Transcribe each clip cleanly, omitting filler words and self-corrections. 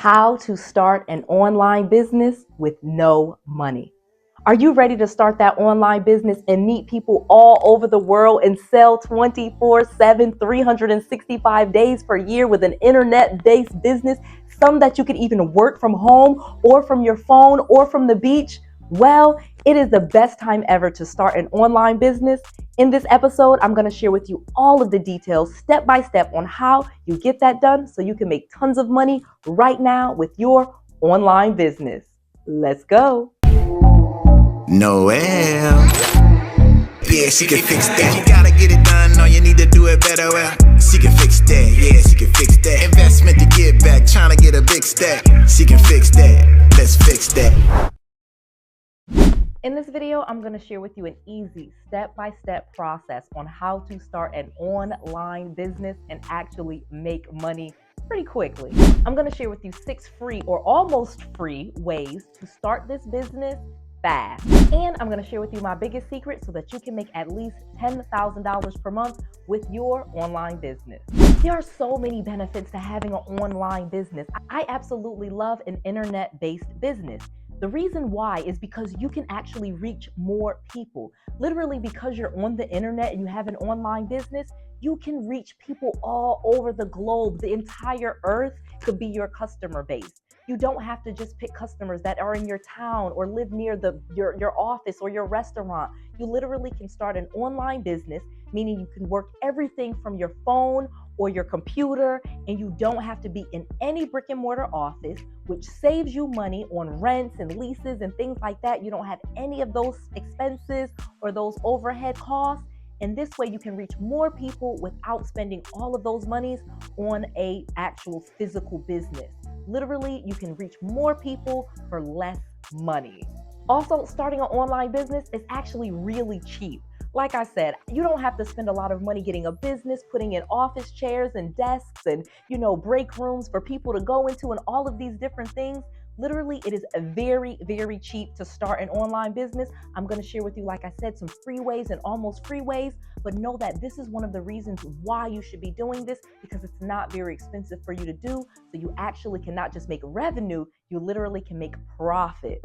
How to start an online business with no money. Are you ready to start that online business and meet people all over the world and sell 24/7, 365 days per year with an internet-based business, some that you could even work from home or from your phone or from the beach? Well, it is the best time ever to start an online business. In this episode, I'm going to share with you all of the details step by step on how you get that done so you can make tons of money right now with your online business. Let's go. Noel. Yeah, she can fix that. You gotta get it done, or you need to do it better. Well, she can fix that. Yeah, she can fix that. Investment to get back, trying to get a big stack. She can fix that. Let's fix that. In this video, I'm going to share with you an easy step-by-step process on how to start an online business and actually make money pretty quickly. I'm going to share with you 6 free or almost free ways to start this business fast. And I'm going to share with you my biggest secret so that you can make at least $10,000 per month with your online business. There are so many benefits to having an online business. I absolutely love an internet-based business. The reason why is because you can actually reach more people. Literally, because you're on the internet and you have an online business, you can reach people all over the globe. The entire earth could be your customer base. You don't have to just pick customers that are in your town or live near your office or your restaurant. You literally can start an online business, meaning you can work everything from your phone or your computer, and you don't have to be in any brick and mortar office, which saves you money on rents and leases and things like that. You don't have any of those expenses or those overhead costs. And this way you can reach more people without spending all of those monies on an actual physical business. Literally, you can reach more people for less money. Also, starting an online business is actually really cheap. Like I said, you don't have to spend a lot of money getting a business, putting in office chairs and desks and, break rooms for people to go into and all of these different things. Literally, it is very, very cheap to start an online business. I'm going to share with you, like I said, some free ways and almost free ways, but know that this is one of the reasons why you should be doing this, because it's not very expensive for you to do. So you actually cannot just make revenue, you literally can make profit.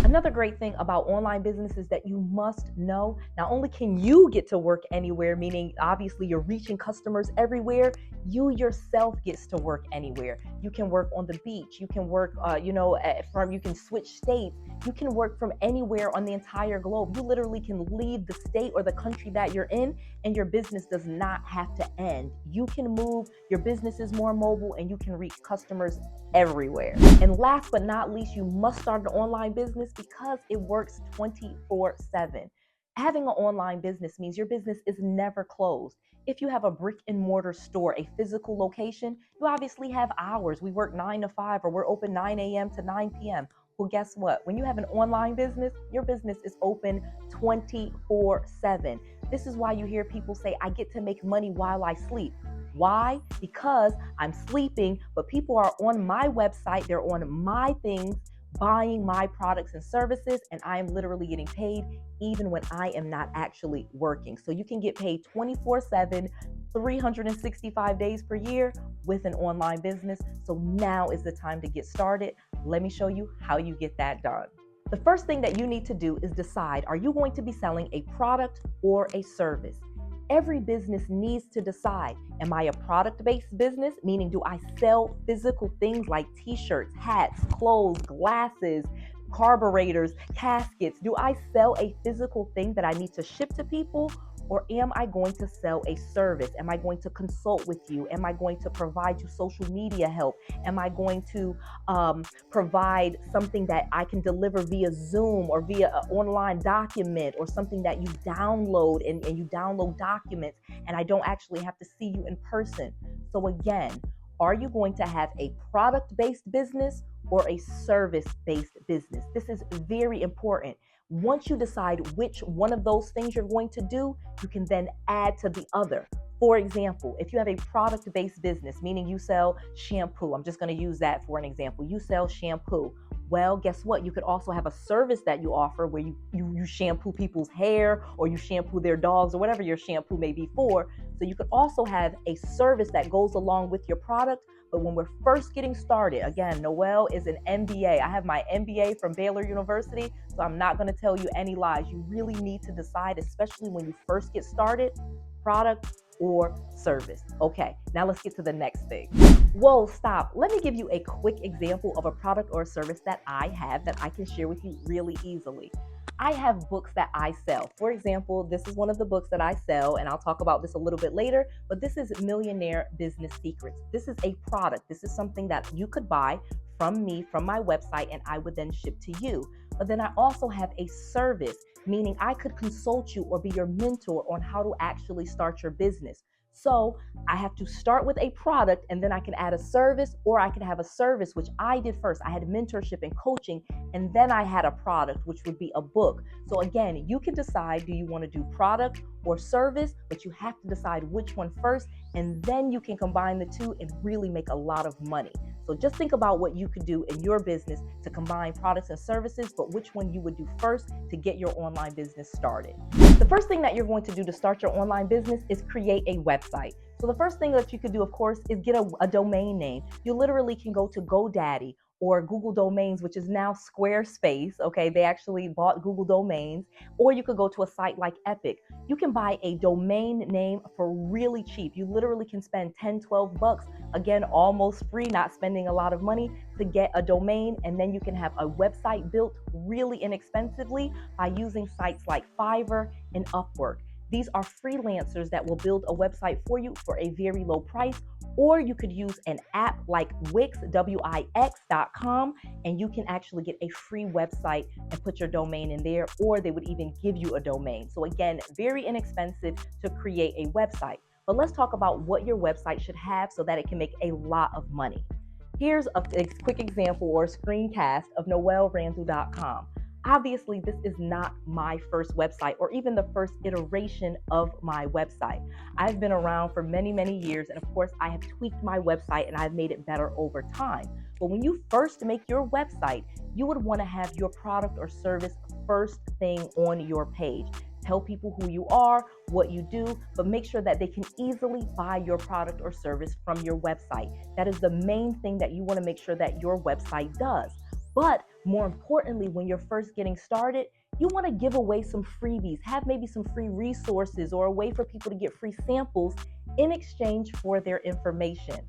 Another great thing about online business is that you must know, not only can you get to work anywhere, meaning obviously you're reaching customers everywhere, you yourself gets to work anywhere. You can work on the beach, you can work, you can switch states, you can work from anywhere on the entire globe. You literally can leave the state or the country that you're in, and your business does not have to end. You can move, your business is more mobile, and you can reach customers everywhere. And last but not least, you must start an online business because it works 24/7. Having an online business means your business is never closed. If you have a brick and mortar store, a physical location, you obviously have hours. We work 9 to 5, or we're open 9 a.m. to 9 p.m. Well, guess what? When you have an online business, your business is open 24/7. This is why you hear people say, I get to make money while I sleep. Why? Because I'm sleeping, but people are on my website, they're on my things, buying my products and services, and I am literally getting paid even when I am not actually working. So you can get paid 24/7, 365 days per year with an online business. So now is the time to get started. Let me show you how you get that done. The first thing that you need to do is decide, are you going to be selling a product or a service? Every business needs to decide, am I a product-based business? Meaning, do I sell physical things like t-shirts, hats, clothes, glasses, carburetors, caskets? Do I sell a physical thing that I need to ship to people? Or am I going to sell a service? Am I going to consult with you? Am I going to provide you social media help? Am I going to provide something that I can deliver via Zoom or via an online document, or something that you download and you download documents and I don't actually have to see you in person? So again, are you going to have a product-based business or a service-based business? This is very important. Once you decide which one of those things you're going to do, you can then add to the other. For example, if you have a product-based business, meaning you sell shampoo, I'm just going to use that for an example. You sell shampoo. Well, guess what? You could also have a service that you offer where you shampoo people's hair, or you shampoo their dogs, or whatever your shampoo may be for. So you could also have a service that goes along with your product, But when we're first getting started, again, Noelle is an MBA. I have my MBA from Baylor University, so I'm not going to tell you any lies. You really need to decide, especially when you first get started, product or service. Okay, now let's get to the next thing. Whoa, stop. Let me give you a quick example of a product or a service that I have that I can share with you really easily. I have books that I sell. For example, this is one of the books that I sell, and I'll talk about this a little bit later, but this is Millionaire Business Secrets. This is a product. This is something that you could buy from me, from my website, and I would then ship to you. But then I also have a service, meaning I could consult you or be your mentor on how to actually start your business. So I have to start with a product, and then I can add a service, or I can have a service, which I did first. I had mentorship and coaching, and then I had a product, which would be a book. So again, you can decide, do you want to do product or service, but you have to decide which one first, and then you can combine the two and really make a lot of money. So just think about what you could do in your business to combine products and services, but which one you would do first to get your online business started. The first thing that you're going to do to start your online business is create a website. So the first thing that you could do, of course, is get a domain name. You literally can go to GoDaddy or Google Domains, which is now Squarespace. Okay, they actually bought Google Domains. Or you could go to a site like Epic. You can buy a domain name for really cheap. You literally can spend 10, 12 bucks, again, almost free, not spending a lot of money to get a domain. And then you can have a website built really inexpensively by using sites like Fiverr and Upwork. These are freelancers that will build a website for you for a very low price. Or you could use an app like Wix, Wix.com, and you can actually get a free website and put your domain in there, or they would even give you a domain. So again, very inexpensive to create a website. But let's talk about what your website should have so that it can make a lot of money. Here's a quick example or a screencast of noellerandu.com. Obviously, this is not my first website or even the first iteration of my website. I've been around for many, many years, and of course, I have tweaked my website and I've made it better over time. But when you first make your website, you would want to have your product or service first thing on your page. Tell people who you are, what you do, but make sure that they can easily buy your product or service from your website. That is the main thing that you want to make sure that your website does. But more importantly, when you're first getting started, you want to give away some freebies, have maybe some free resources or a way for people to get free samples in exchange for their information.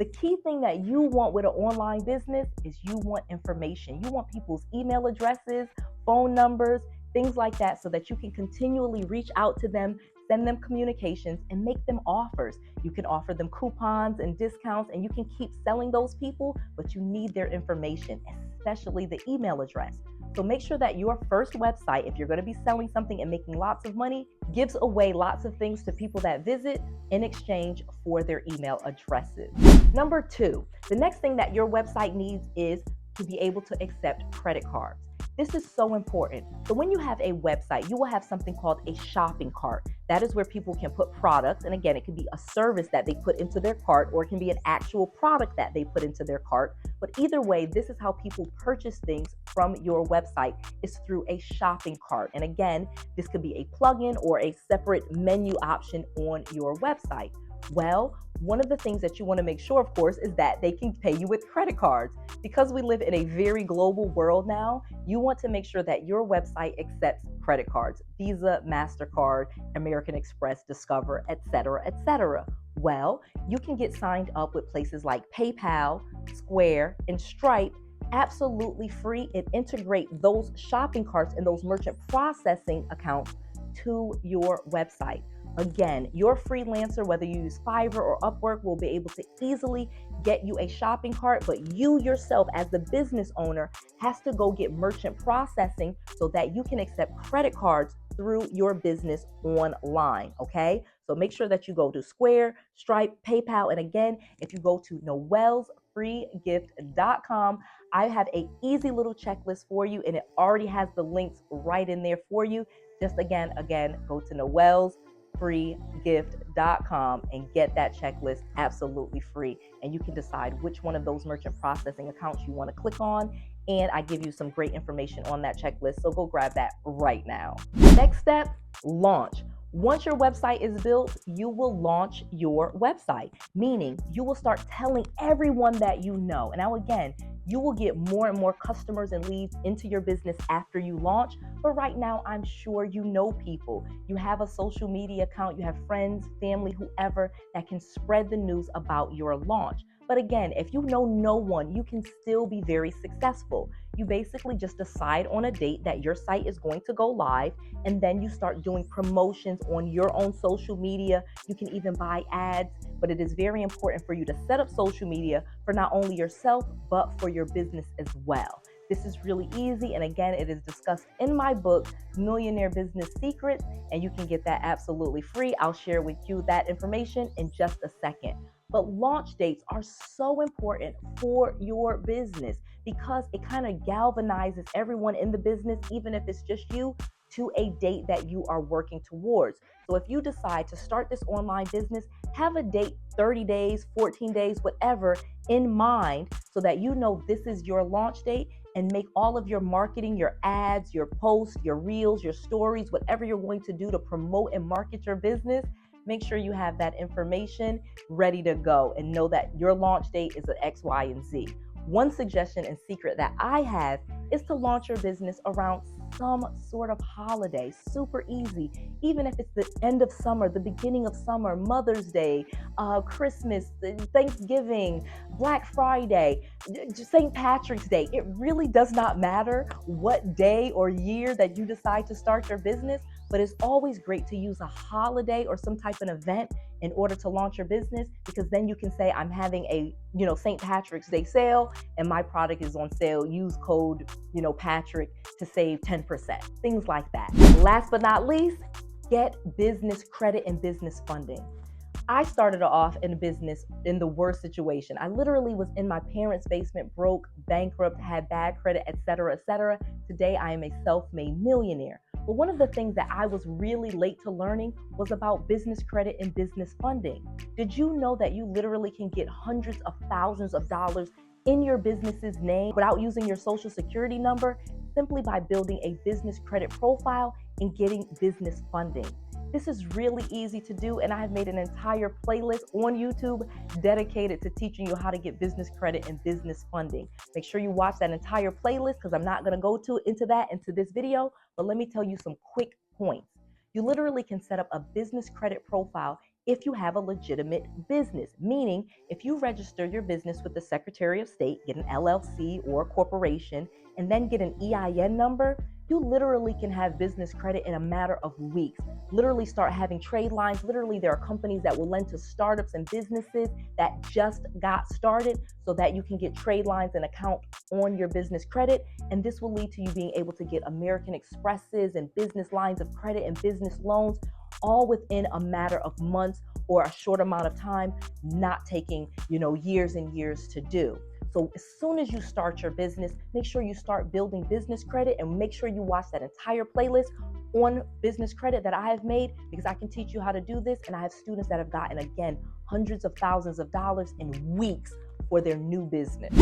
The key thing that you want with an online business is you want information. You want people's email addresses, phone numbers, things like that, so that you can continually reach out to them, send them communications, and make them offers. You can offer them coupons and discounts, and you can keep selling those people, but you need their information, especially the email address. So make sure that your first website, if you're going to be selling something and making lots of money, gives away lots of things to people that visit in exchange for their email addresses. Number 2, the next thing that your website needs is to be able to accept credit cards. This is so important. So when you have a website, you will have something called a shopping cart. That is where people can put products. And again, it can be a service that they put into their cart, or it can be an actual product that they put into their cart. But either way, this is how people purchase things from your website, is through a shopping cart. And again, this could be a plugin or a separate menu option on your website. Well, one of the things that you want to make sure, of course, is that they can pay you with credit cards. Because we live in a very global world now, you want to make sure that your website accepts credit cards, Visa, MasterCard, American Express, Discover, etc., etc. Well, you can get signed up with places like PayPal, Square, and Stripe absolutely free and integrate those shopping carts and those merchant processing accounts to your website. Again, your freelancer, whether you use Fiverr or Upwork, will be able to easily get you a shopping cart, but you yourself as the business owner has to go get merchant processing so that you can accept credit cards through your business online, okay? So make sure that you go to Square, Stripe, PayPal, and again, if you go to noellesfreegift.com, I have an easy little checklist for you, and it already has the links right in there for you. Just again, go to noellesfreegift.com and get that checklist absolutely free. And you can decide which one of those merchant processing accounts you want to click on. And I give you some great information on that checklist. So go grab that right now. Next step, launch. Once your website is built, you will launch your website, meaning you will start telling everyone that you know. And now again, you will get more and more customers and leads into your business after you launch. But right now, I'm sure you know people. You have a social media account, you have friends, family, whoever that can spread the news about your launch. But again, if you know no one, you can still be very successful. You basically just decide on a date that your site is going to go live, and then you start doing promotions on your own social media. You can even buy ads, but it is very important for you to set up social media for not only yourself, but for your business as well. This is really easy, and again, it is discussed in my book, Millionaire Business Secrets, and you can get that absolutely free. I'll share with you that information in just a second. But launch dates are so important for your business because it kind of galvanizes everyone in the business, even if it's just you, to a date that you are working towards. So if you decide to start this online business, have a date 30 days, 14 days, whatever in mind so that you know this is your launch date, and make all of your marketing, your ads, your posts, your reels, your stories, whatever you're going to do to promote and market your business. Make sure you have that information ready to go and know that your launch date is an X, Y, and Z. One suggestion and secret that I have is to launch your business around some sort of holiday. Super easy. Even if it's the end of summer, the beginning of summer, Mother's Day, Christmas, Thanksgiving, Black Friday, St. Patrick's Day. It really does not matter what day or year that you decide to start your business, but it's always great to use a holiday or some type of event in order to launch your business, because then you can say, I'm having a, St. Patrick's Day sale and my product is on sale. Use code, Patrick to save 10%, things like that. Last but not least, get business credit and business funding. I started off in a business in the worst situation. I literally was in my parents' basement, broke, bankrupt, had bad credit, etc., etc. Today, I am a self-made millionaire. But one of the things that I was really late to learning was about business credit and business funding. Did you know that you literally can get hundreds of thousands of dollars in your business's name without using your social security number, simply by building a business credit profile and getting business funding? This is really easy to do, and I have made an entire playlist on YouTube dedicated to teaching you how to get business credit and business funding. Make sure you watch that entire playlist because I'm not going to go into this video, but let me tell you some quick points. You literally can set up a business credit profile if you have a legitimate business, meaning if you register your business with the Secretary of State, get an LLC or a corporation, and then get an EIN number, you literally can have business credit in a matter of weeks. Literally start having trade lines. Literally, there are companies that will lend to startups and businesses that just got started so that you can get trade lines and account on your business credit. And this will lead to you being able to get American Expresses and business lines of credit and business loans all within a matter of months or a short amount of time, not taking, years and years to do. So as soon as you start your business, make sure you start building business credit, and make sure you watch that entire playlist on business credit that I have made, because I can teach you how to do this. And I have students that have gotten, again, hundreds of thousands of dollars in weeks for their new business.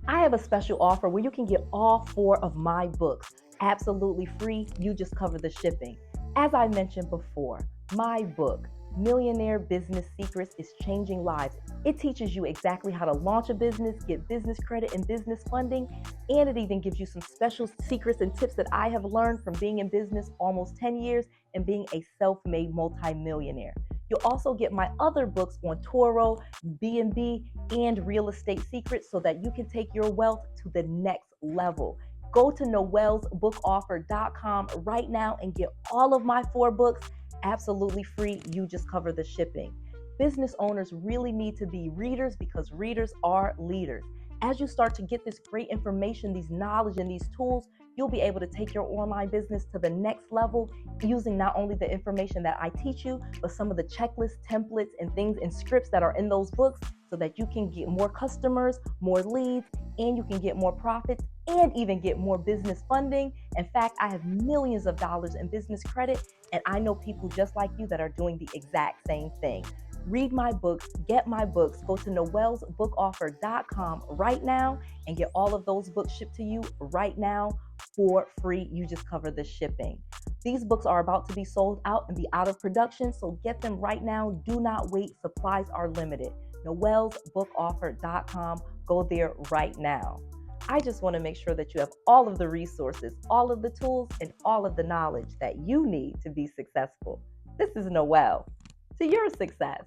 I have a special offer where you can get all 4 of my books absolutely free. You just cover the shipping. As I mentioned before, my book, Millionaire Business Secrets, is changing lives. It teaches you exactly how to launch a business, get business credit and business funding, and it even gives you some special secrets and tips that I have learned from being in business almost 10 years and being a self-made multimillionaire. You'll also get my other books on Toro, B&B, and real estate secrets so that you can take your wealth to the next level. Go to noellsbookoffer.com right now and get all of my 4 books absolutely free. You just cover the shipping. Business owners really need to be readers because readers are leaders. As you start to get this great information, these knowledge and these tools, you'll be able to take your online business to the next level using not only the information that I teach you, but some of the checklists, templates, and things and scripts that are in those books so that you can get more customers, more leads, and you can get more profits and even get more business funding. In fact, I have millions of dollars in business credit, and I know people just like you that are doing the exact same thing. Read my books, get my books, go to noellsbookoffer.com right now and get all of those books shipped to you right now for free. You just cover the shipping. These books are about to be sold out and be out of production, so get them right now. Do not wait. Supplies are limited. noellsbookoffer.com. Go there right now. I just want to make sure that you have all of the resources, all of the tools, and all of the knowledge that you need to be successful. This is Noelle. To your success.